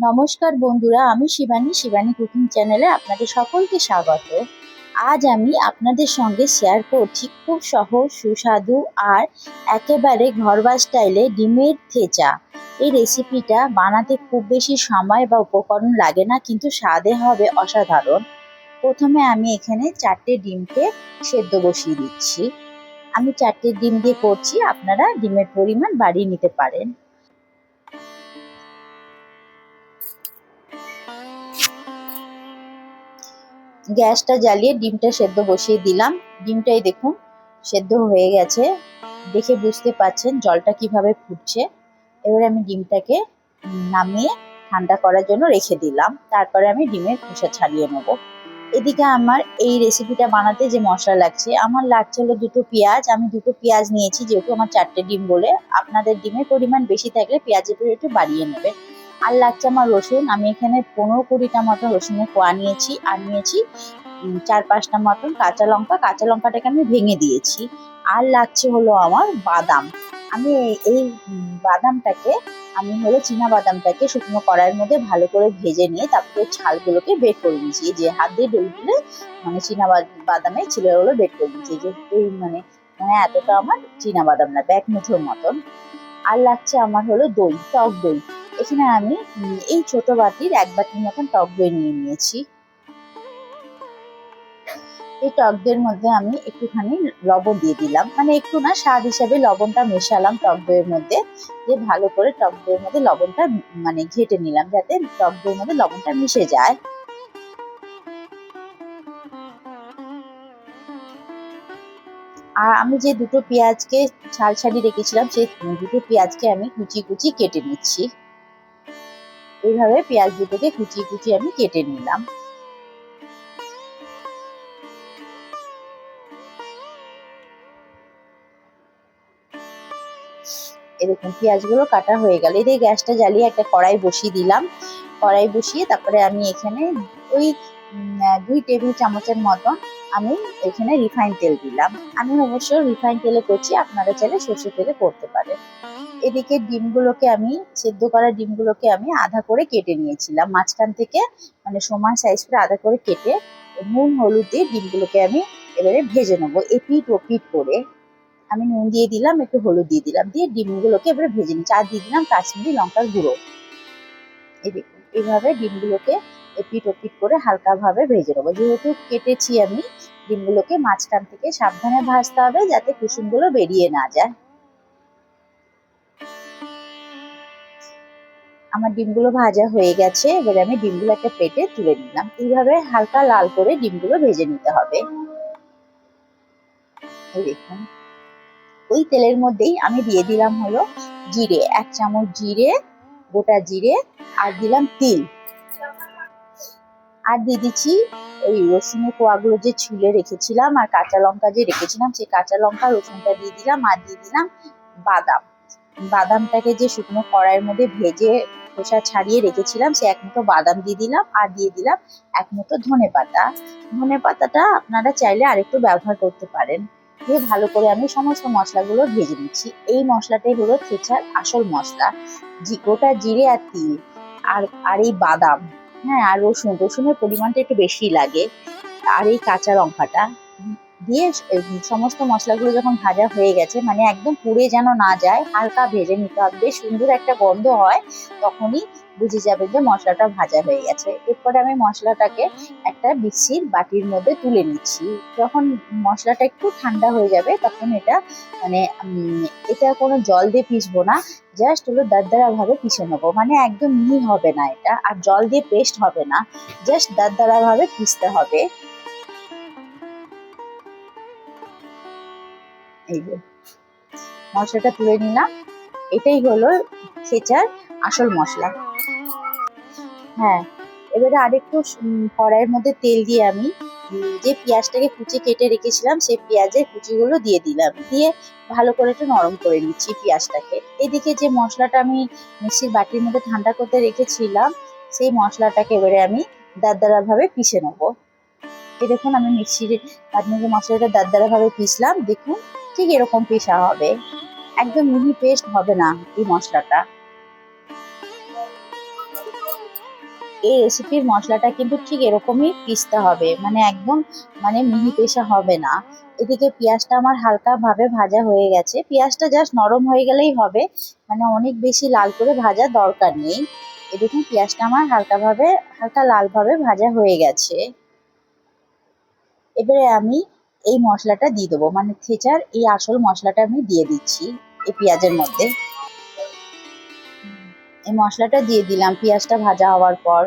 নমস্কার বন্ধুরা, আমি শিবানী কুকিং চ্যানেলে আপনাদের সকলকে স্বাগত। আজ আমি আপনাদের সঙ্গে শেয়ার করছি খুব সহজ, সুস্বাদু আর একেবারে ঘরোয়া স্টাইলে ডিমের থেচা। এই রেসিপিটা বানাতে খুব বেশি সময় বা উপকরণ লাগে না, কিন্তু স্বাদে হবে অসাধারণ। প্রথমে আমি এখানে 4টে ডিমকে সেদ্ধ বসিয়ে দিচ্ছি। আমি 4টে ডিম দিয়ে করছি, আপনারা ডিমের পরিমাণ বাড়িয়ে নিতে পারেন। গ্যাসটা জ্বালিয়ে ডিমটা সেদ্ধ বসিয়ে দিলাম। ডিমটাই দেখুন সেদ্ধ হয়ে গেছে, দেখে বুঝতে পারছেন জলটা কিভাবে ফুটছে। এবারে আমি ডিমটাকে নামিয়ে ঠান্ডা করার জন্য রেখে দিলাম। তারপরে আমি ডিমের খোসা ছাড়িয়ে নেব। এদিকে আমার এই রেসিপিটা বানাতে যে মশলা লাগছে, আমার লাগছে হলো 2টো পেঁয়াজ। আমি 2টো পেঁয়াজ নিয়েছি, যেহেতু আমার 4টে ডিম বলে। আপনাদের ডিমের পরিমাণ বেশি থাকলে পেঁয়াজের পরিমাণ একটু বাড়িয়ে নেবেন। আর লাগছে আমার রসুন। আমি এখানে 15-20টা মতো রসুনের কোয়া নিয়েছি। আর নিয়েছি 4-5টা মতন কাঁচা লঙ্কা। কাঁচা লঙ্কাটাকে আমি ভেঙে দিয়েছি। আর লাগছে হলো আমার বাদাম। আমি এই বাদামটাকে চীনা বাদামটাকে শুকনো কড়াইয়ের মধ্যে ভালো করে ভেজে নিয়ে তারপরে ছালগুলোকে বের করে নিয়েছি। এই যে হাত দিয়ে ডলে ডলে চীনা বাদামের ছিলেগুলো বের করে নিয়েছি। এই যে এই এতটা আমার চীনা বাদাম লাগবে, 1 মুঠোর মতন। আর লাগছে আমার হলো দই, টক দই। এখানে আমি এই ছোট বাটির 1 বাটির মতন টক দই নিয়ে নিয়েছি। এই টক দইয়ের মধ্যে আমি একটুখানি লবণ দিয়ে দিলাম, একটু না, স্বাদ হিসাবে লবণটা মেশালাম টক দইয়ের মধ্যে। দিয়ে ভালো করে টক দইয়ের মধ্যে লবণটা ঘেটে নিলাম, যাতে টক দইয়ের মধ্যে লবণটা মিশে যায়। আর আমি যে 2টো পেঁয়াজকে ছাল ছাড়িয়ে রেখেছিলাম, সেই 2টো পেঁয়াজকে আমি কুচি কুচি কেটে নিচ্ছি। এইভাবে পেঁয়াজ দুটোকে কুচি কুচি আমি কেটে নিলাম। এরকম পেঁয়াজগুলো কাটা হয়ে গেল। এদিকে গ্যাসটা জ্বালিয়ে একটা কড়াই বসিয়ে দিলাম। কড়াই বসিয়ে তারপরে আমি এখানে ওই 2 টেবিল চামচের মতন আমি এখানে রিফাইন তেল দিলাম। আমি অবশ্য রিফাইন তেলে করছি, আপনারা চাইলে সর্ষের তেলে করতে পারেন। এদিকে ডিমগুলোকে আমি সেদ্ধ করা ডিমগুলোকে আমি আধা করে কেটে নিয়েছিলাম, মাঝখান থেকে সমান সাইজ করে আধা করে কেটে নুন হলুদ দিয়ে ডিমগুলোকে আমি এবারে ভেজে নেবো এপিট ওপিট করে। আমি নুন দিয়ে দিলাম, একটু হলুদ দিয়ে দিলাম, দিয়ে ডিমগুলোকে এবারে ভেজে নিচ্ছি। আর দিয়ে দিলাম কাশ্মীরি লঙ্কার গুঁড়ো। এই দেখুন এইভাবে ডিমগুলোকে এপিট ওপিট করে হালকা ভাবে ভেজে নেবো। যেহেতু কেটেছি আমি ডিমগুলোকে, মাঝখান থেকে সাবধানে ভাজতে হবে যাতে কুসুমগুলো বেরিয়ে না যায়। আমার ডিমগুলো ভাজা হয়ে গেছে, এবারে আমি ডিমগুলো একটা প্লেটে তুলে নিলাম। এইভাবে হালকা লাল করে ডিমগুলো ভেজে নিতে হবে। এই দেখুন ওই তেলের মধ্যেই আমি দিয়ে দিলাম হলো জিরে, 1 চামচ জিরে, গোটা জিরে। আর দিলাম তিল। আর দিয়ে দিচ্ছি ওই রসুনের কোয়াগুলো যে ছুলে রেখেছিলাম, আর কাঁচা লঙ্কা যে রেখেছিলাম, সেই কাঁচা লঙ্কা রসুনটা দিয়ে দিলাম। আর দিয়ে দিলাম বাদাম। বাদামটাকে যে শুকনো কড়াইয়ের মধ্যে ভেজে খোসা ছাড়িয়ে রেখেছিলাম, সে 1 মুঠো বাদাম দিয়ে দিলাম। আর দিয়ে দিলাম 1 মুঠো ধনেপাতা। ধনেপাতাটা আপনারা চাইলে আরেকটু ব্যবহার করতে পারেন। দিয়ে ভালো করে আমি সমস্ত মশলাগুলো ভেজে নিচ্ছি। এই মশলাটাই হলো থেচার আসল মশলা। গোটা জিরে আর তিল আর এই বাদাম, হ্যাঁ, আর রসুনের পরিমাণটা একটু বেশি লাগে। আর এই কাঁচা লঙ্কাটা দিয়ে সমস্ত মশলাগুলো যখন ভাজা হয়ে গেছে, একদম পুড়ে যেন না যায়, হালকা ভেজে নিতে হবে। বেশ সুন্দর একটা গন্ধ হয়, তখনই বুঝে যাবে যে মশলাটা ভাজা হয়ে গেছে। এরপরে আমি মশলাটাকে একটা মিক্সির বাটির মধ্যে তুলে নিচ্ছি। যখন মশলাটা একটু ঠান্ডা হয়ে যাবে, তখন এটা কোনো জল দিয়ে পিসবো না, জাস্ট হলো দরদরা ভাবে পিষে নেবো। একদম মিহি হবে না এটা, আর জল দিয়ে পেস্ট হবে না, জাস্ট দরদরা ভাবে পিষতে হবে। এই যে মশলাটা তুলে নিলাম, এটাই হলো থেচার আসল মশলা। হ্যাঁ, এবারে আরেকটু কড়াইয়ের মধ্যে তেল দিয়ে আমি যে পেঁয়াজটাকে কুচি কেটে রেখেছিলাম, সেই পেঁয়াজের কুচিগুলো দিয়ে দিলাম। দিয়ে ভালো করে একটু নরম করে নিচ্ছি পেঁয়াজটাকে। এদিকে যে মশলাটা আমি মিক্সির বাটির মধ্যে ঠান্ডা করতে রেখেছিলাম, সেই মশলাটাকে এবারে আমি দরদরা ভাবে পিষে নেবো। এই দেখুন আমি মিক্সির বাটির মধ্যে মশলাটা দরদরা ভাবে পিষলাম। দেখুন ঠিক এরকম পেশা হবে, একদম মিহি পেস্ট হবে না এই মশলাটা। এই রেসিপির মশলাটা কিন্তু ঠিক এরকমই পিষতে হবে, মানে একদম মানে মিহি পেশা হবে না। এদিকে পেঁয়াজটা আমার হালকা ভাবে ভাজা হয়ে গেছে, পেঁয়াজটা জাস্ট নরম হয়ে গেলেই হবে, মানে অনেক বেশি লাল করে ভাজার দরকার নেই। এই দেখুন পেঁয়াজটা আমার হালকা লাল ভাবে ভাজা হয়ে গেছে। এবারে আমি এই মশলাটা দিয়ে দেবো, মানে থেচার এই আসল মশলাটা আমি দিয়ে দিচ্ছি এই পেঁয়াজের মধ্যে। এই মশলাটা দিয়ে দিলাম পেঁয়াজটা ভাজা হওয়ার পর।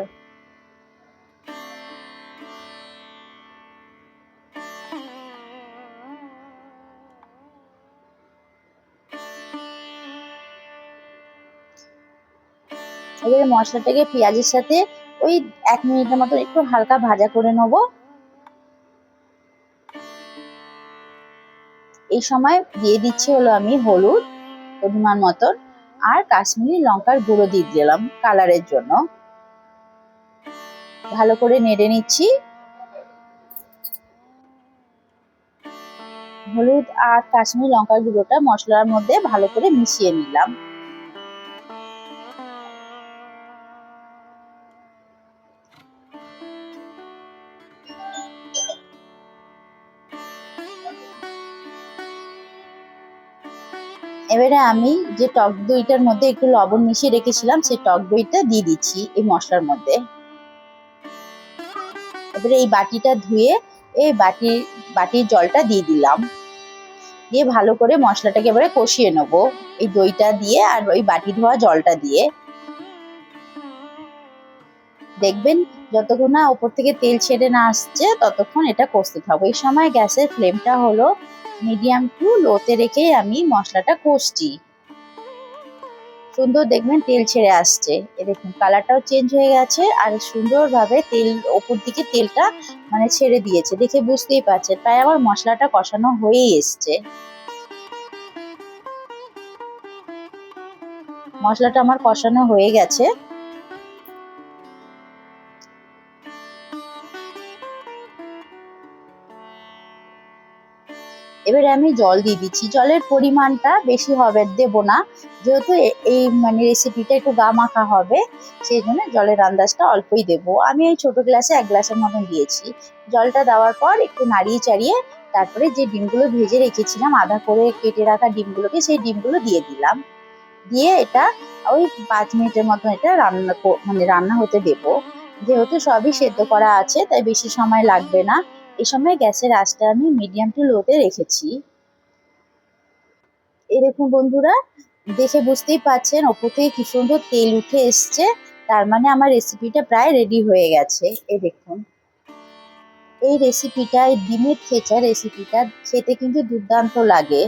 এবারে মশলাটাকে পেঁয়াজের সাথে ওই 1 মিনিটের মতো একটু হালকা ভাজা করে নেবো। এই সময় দিয়ে দিচ্ছি হলো আমি হলুদ পরিমাণ মতন, আর কাশ্মীরি লঙ্কার গুঁড়ো দিয়ে দিলাম কালারের জন্য। ভালো করে নেড়ে নিচ্ছি। হলুদ আর কাশ্মীরি লঙ্কার গুঁড়োটা মশলার মধ্যে ভালো করে মিশিয়ে নিলাম। এবারে আমি যে টক দইটার মধ্যে একটু লবণ মিশিয়ে রেখেছিলাম সেই টক দইটা দিয়ে দিচ্ছি এই মশলার মধ্যে। এবারে এই বাটিটা ধুয়ে এই বাটির জলটা দিয়ে দিলাম, দিয়ে ভালো করে মশলাটাকে এবারে কষিয়ে নেবো এই দইটা দিয়ে আর ওই বাটি ধোয়া জলটা দিয়ে। দেখবেন যতক্ষণ না উপর থেকে তেল ছেড়ে না আসছে ততক্ষণ এটা কষতে থাকবো। এই সময় গ্যাসের ফ্লেমটা হলো মিডিয়াম টু লোতে রেখে আমি মশলাটা কষছি। সুন্দর দেখবেন তেল ছেড়ে আসছে, এ দেখুন কালারটাও চেঞ্জ হয়ে গেছে আর সুন্দরভাবে তেল ওপর দিকে তেলটা মানে ছেড়ে দিয়েছে, দেখে বুঝতেই পারছেন প্রায় আমার মশলাটা কষানো হয়েই এসছে। মশলাটা আমার কষানো হয়ে গেছে। এবারে আমি জল দিয়ে দিচ্ছি, জলের পরিমাণটা বেশি দেবো না, যেহেতু এই মানে রেসিপিটা একটু গা মাখা হবে সেই জন্য জলের আন্দাজটা অল্পই দেবো। আমি এই ছোট গ্লাসে 1 গ্লাসের মতন দিয়েছি। জলটা দেওয়ার পর একটু নাড়িয়ে চাড়িয়ে তারপরে যে ডিমগুলো ভেজে রেখেছিলাম আধা করে কেটে রাখা ডিমগুলোকে সেই ডিমগুলো দিয়ে দিলাম। দিয়ে এটা ওই 5 মিনিটের মতন এটা রান্না হতে দেবো। যেহেতু সবই সেদ্ধ করা আছে তাই বেশি সময় লাগবে না। এই সময় গ্যাসের আঁচটা আমি মিডিয়াম টু লোতে রেখেছি। এই দেখুন বন্ধুরা, দেখে বুঝতেই পারছেন ওপর থেকে কি সুন্দর তেল উঠে এসছে, তার মানে আমার রেসিপিটা প্রায় রেডি হয়ে গেছে। এই দেখুন এই রেসিপিটা, এই ডিমের থেচা রেসিপিটা খেতে কিন্তু দুর্দান্ত লাগে।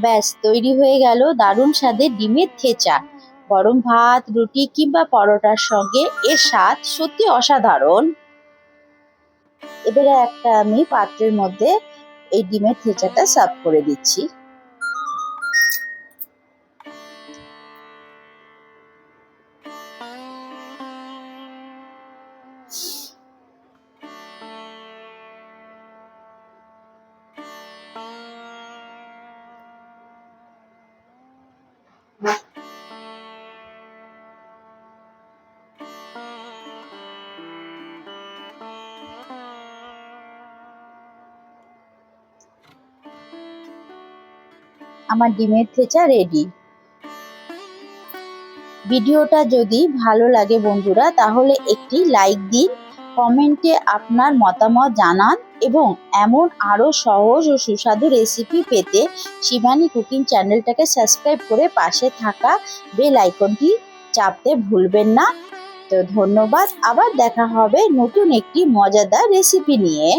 ব্যাস তৈরি হয়ে গেল দারুণ স্বাদের ডিমের থেচা। গরম ভাত, রুটি কিংবা পরোটার সঙ্গে এর স্বাদ সত্যি অসাধারণ। এবারে একটা আমি পাত্রের মধ্যে এই ডিমের থেচাটা সার্ভ করে দিচ্ছি। আমার ডিমের থেচা রেডি। ভিডিওটা যদি ভালো লাগে বন্ধুরা তাহলে একটি লাইক দিন, কমেন্টে আপনার মতামত জানান এবং এমন আরও সহজ ও সুস্বাদু রেসিপি পেতে শিবানী কুকিং চ্যানেলটাকে সাবস্ক্রাইব করে পাশে থাকা বেল আইকনটি চাপতে ভুলবেন না। তো ধন্যবাদ, আবার দেখা হবে নতুন একটি মজাদার রেসিপি নিয়ে।